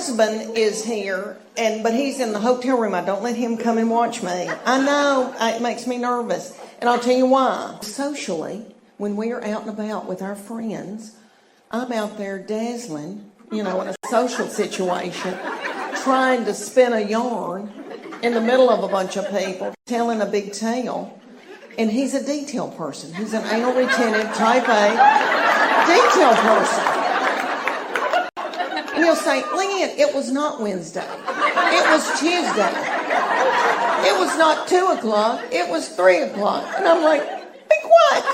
husband is here, but he's in the hotel room. I don't let him come and watch me. I know, it makes me nervous. And I'll tell you why. Socially, when we are out and about with our friends, I'm out there dazzling, in a social situation, trying to spin a yarn in the middle of a bunch of people, telling a big tale. And he's a detail person. He's an anal retentive type A detail person. And he'll say, Leanne, it was not Wednesday. It was Tuesday. It was not 2 o'clock. It was 3 o'clock. And I'm like, be quiet.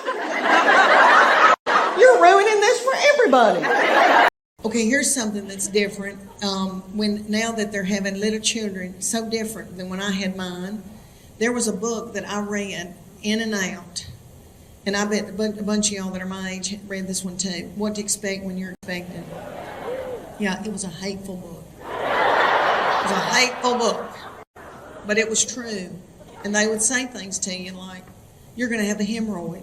You're ruining this for everybody. Okay, here's something that's different. Now that they're having little children, so different than when I had mine. There was a book that I read in and out. And I bet a bunch of y'all that are my age read this one too. What to Expect When You're Expected. Yeah, it was a hateful book. It was a hateful book. But it was true. And they would say things to you like, you're going to have a hemorrhoid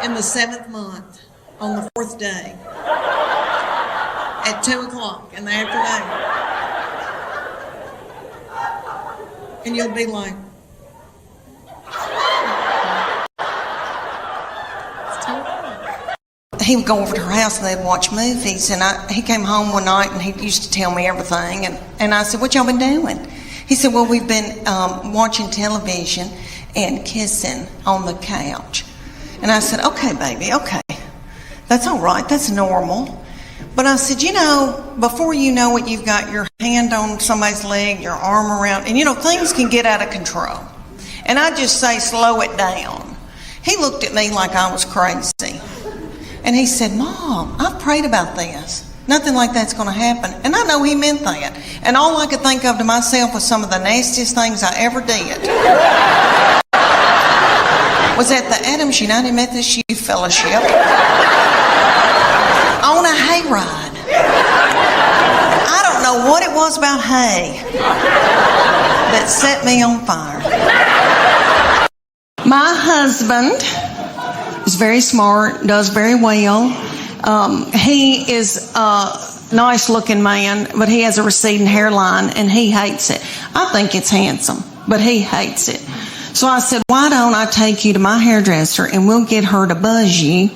in the 7th month on the 4th day at 2 o'clock in the afternoon. And you'll be like, he would go over to her house and they'd watch movies, and he came home one night and he used to tell me everything, and I said, what y'all been doing? He said, well, we've been watching television and kissing on the couch. And I said, okay, baby, okay. That's all right, that's normal. But I said, before you know it, you've got your hand on somebody's leg, your arm around, and things can get out of control. And I just say, slow it down. He looked at me like I was crazy. And he said, Mom, I've prayed about this. Nothing like that's going to happen. And I know he meant that. And all I could think of to myself was some of the nastiest things I ever did. Was at the Adams United Methodist Youth Fellowship on a hayride. I don't know what it was about hay that set me on fire. My husband is very smart, does very well. He is a nice looking man, but he has a receding hairline and he hates it. I think it's handsome, but he hates it. So I said, why don't I take you to my hairdresser and we'll get her to buzz you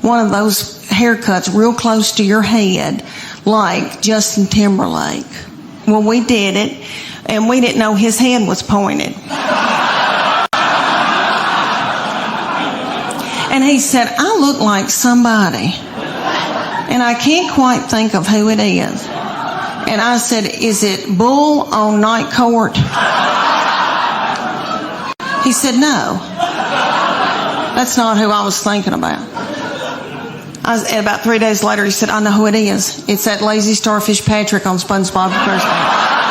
one of those haircuts real close to your head, like Justin Timberlake. Well, we did it, and we didn't know his head was pointed. And he said, I look like somebody, and I can't quite think of who it is. And I said, is it Bull on Night Court? He said, no. That's not who I was thinking about. And about 3 days later, he said, I know who it is. It's that lazy starfish Patrick on SpongeBob SquarePants.